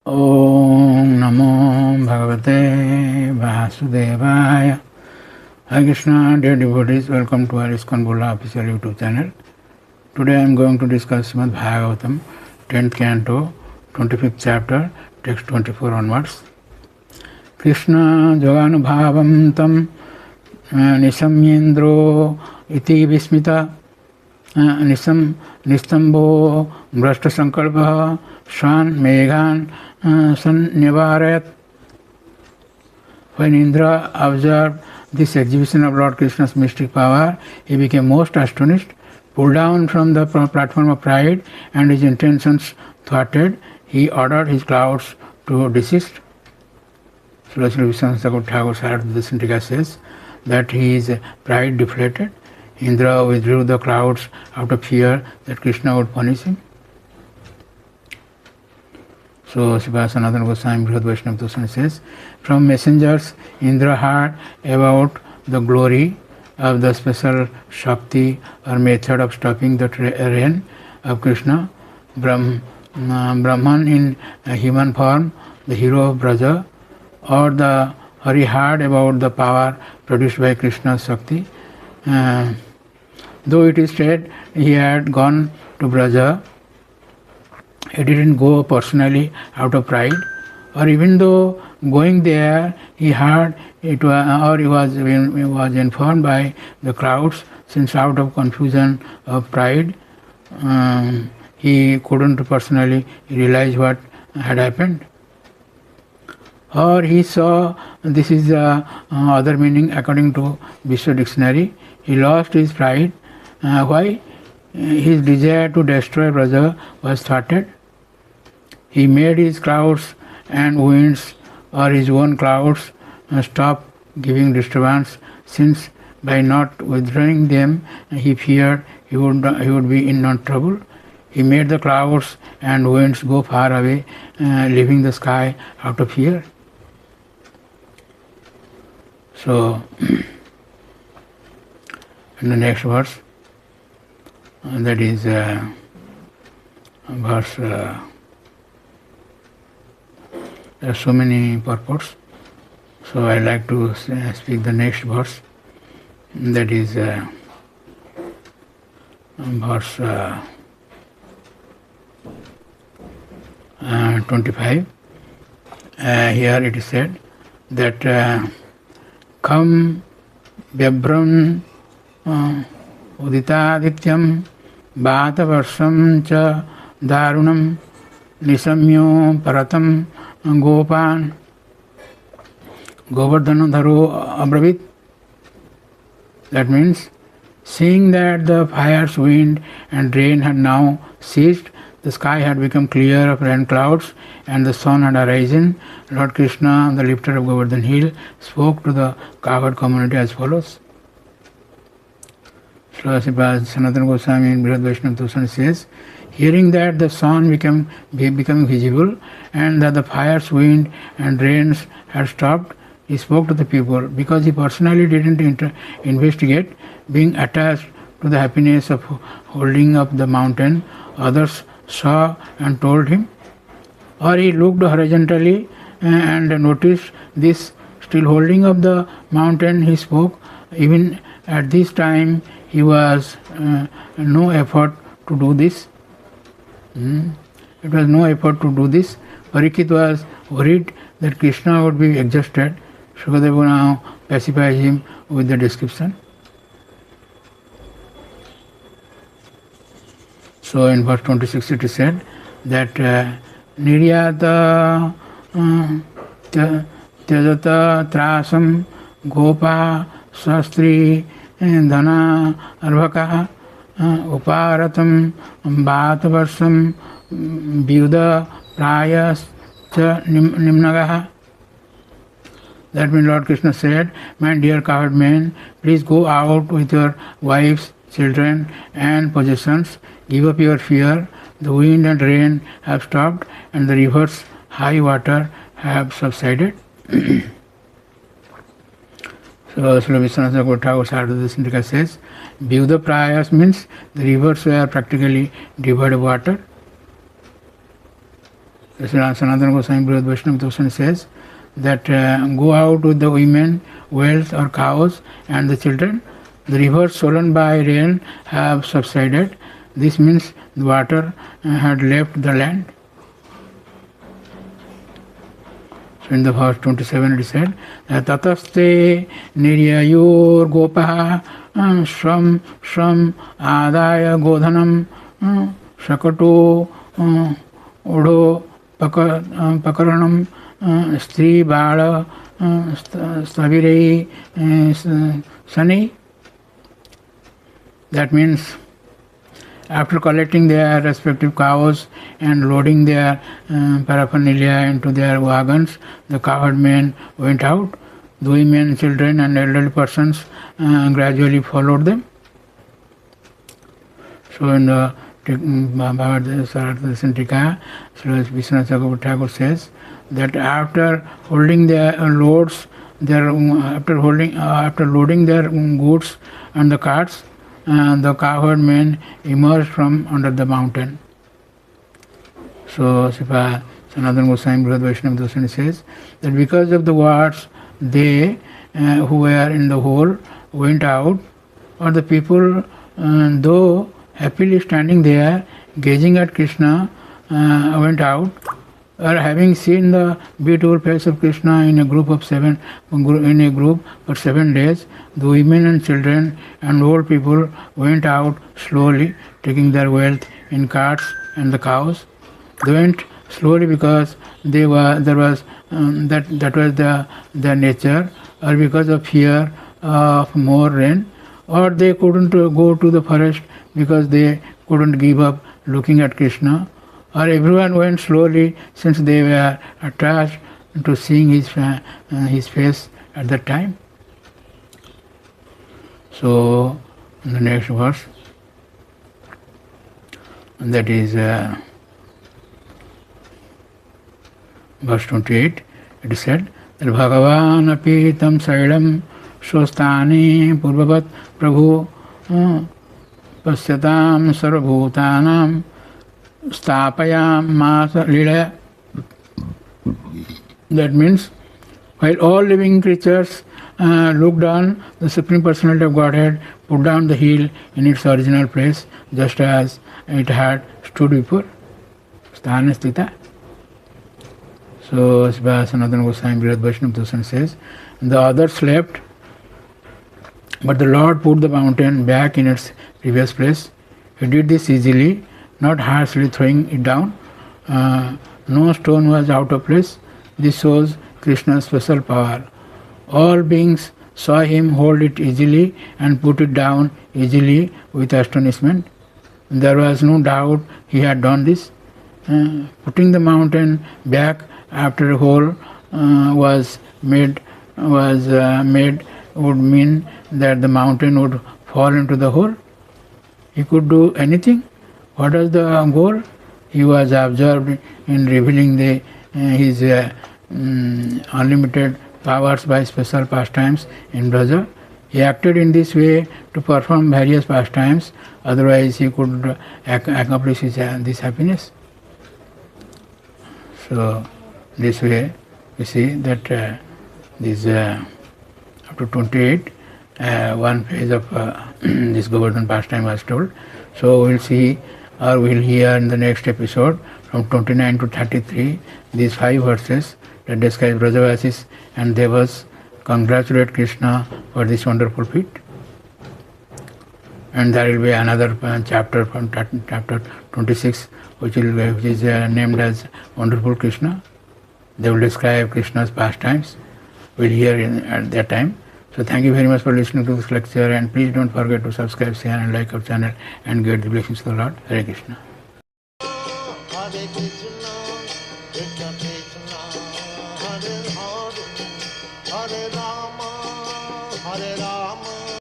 Om Namo Bhagavate Vasudevaya. Hare Krishna, dear devotees, welcome to our ISKCON Bola official YouTube channel. Today I am going to discuss Srimad Bhagavatam, 10th canto, 25th chapter, text 24 onwards. Krishna Joganubhavam tam nisamyendro iti vismita nistambo brashta sankalpa swan meghan sannivarayat. When Indra observed this exhibition of Lord Krishna's mystic power, he became most astonished, pulled down from the platform of pride, and his intentions thwarted. He ordered his clouds to desist. Srila Vishwanath Thakur Sarada says that his pride deflated. Indra withdrew the clouds out of fear that Krishna would punish him. So Srila Sanatana Goswami Brihad Vaishnava Dosana says, from messengers Indra heard about the glory of the special Shakti or method of stopping the rain of Krishna. Brahman in human form, the hero of Braja, or the Hari heard about the power produced by Krishna's Shakti. Though it is said he had gone to Braja, he didn't go personally out of pride, or even though going there he heard it or he was informed by the crowds, since out of confusion of pride he couldn't personally realize what had happened. Or he saw, this is the other meaning according to Vishwa Dictionary, he lost his pride. Why? His desire to destroy Braja was thwarted. He made his clouds and winds or his own clouds stop giving disturbance, since by not withdrawing them he feared he would be in no trouble. He made the clouds and winds go far away, leaving the sky out of fear. So, in the next verse, that is verse, there are so many purports, so I like to speak the next verse, that is verse 25. Here it is said that Kham Vyabram Uditadityam Bhatavarsam cha Darunam Nisamyo Paratam Gopan Govardhan Dharo Abravit. That means, seeing that the fires, wind and rain had now ceased, the sky had become clear of rain clouds, and the sun had arisen, Lord Krishna, the lifter of Govardhan hill, spoke to the cowherd community as follows. Srila Sanatana Goswami in Brihad Vaishnava Dosana says, hearing that the sun became visible and that the fires, wind and rains had stopped, he spoke to the people. Because he personally didn't investigate, being attached to the happiness of holding up the mountain, others saw and told him. Or he looked horizontally and noticed this, still holding up the mountain, he spoke. Even at this time, he was no effort to do this. It was no effort to do this. Parikshit was worried that Krishna would be exhausted. Shukadeva now pacifies him with the description. So in verse 26 it is said that Niryata Tyajata Trasam Gopa Sastri Dhana Arvaka Uparatam Bhatavarsam Vyuda Prayas Cha Nimnagaha. That means Lord Krishna said, my dear cowherd men, please go out with your wives, children and possessions. Give up your fear. The wind and rain have stopped and the river's high water have subsided. So Srila Vishwanath Thakur Sarada says, Vyuda Prayas means the rivers were practically devoid of water. Sanatana Goswami Brihad Vaishnava Darshan says that go out with the women, wealth or cows and the children. The rivers swollen by rain have subsided. This means the water had left the land. So in the verse 27 it is said that Tataste Niryayor Gopaha Shram Adaya Godhanam Shakato Odo Pakaranam Stri Bala Stavirei Sani. That means after collecting their respective cows and loading their paraphernalia into their wagons, the cowherd men went out. The women, children and elderly persons gradually followed them. So in the Bhagavad Santika, Sri Vishwanath Chakravarti Thakur says that after holding their loads, after loading their goods on the carts, the cowherd men emerged from under the mountain. So Srila Sanatana Goswami Brihad Vaishnava Darshan says that because of the words, they who were in the hole went out, or the people, though happily standing there gazing at Krishna, went out, or having seen the beautiful face of Krishna in a group for 7 days, the women and children and old people went out slowly, taking their wealth in carts and the cows. They went slowly because that was their nature, or because of fear of more rain, or they couldn't go to the forest because they couldn't give up looking at Krishna, or everyone went slowly since they were attached to seeing his face at that time. So, in the next verse, that is verse 28, it is said that Bhagavan api tam sailam swastani purvavat prabhu pasyatam sarvabhutanam stapayam masa lila. That means, while all living creatures looked on, the Supreme Personality of Godhead put down the heel in its original place, just as it had stood before. Sthana sthita. So, Sanatana Goswami Brihad Vaishnava Darshan says, the others slept, but the Lord put the mountain back in its previous place. He did this easily, not harshly throwing it down. No stone was out of place. This shows Krishna's special power. All beings saw him hold it easily and put it down easily with astonishment. There was no doubt he had done this. Putting the mountain back after a hole was made would mean that the mountain would fall into the hole. He could do anything. What was the goal? He was absorbed in revealing his unlimited powers by special pastimes in Braja. He acted in this way to perform various pastimes, otherwise he could accomplish this happiness. So, this way we see that this up to 28, one phase of this Govardhan pastime was told. So, we will see or we will hear in the next episode from 29 to 33 these 5 verses that describe Brajavasis and Devas congratulate Krishna for this wonderful feat. And there will be another chapter from chapter 26 which is named as Wonderful Krishna. They will describe Krishna's pastimes. We will hear at that time. So thank you very much for listening to this lecture, and please don't forget to subscribe, share and like our channel and get the blessings of the Lord. Hare Krishna.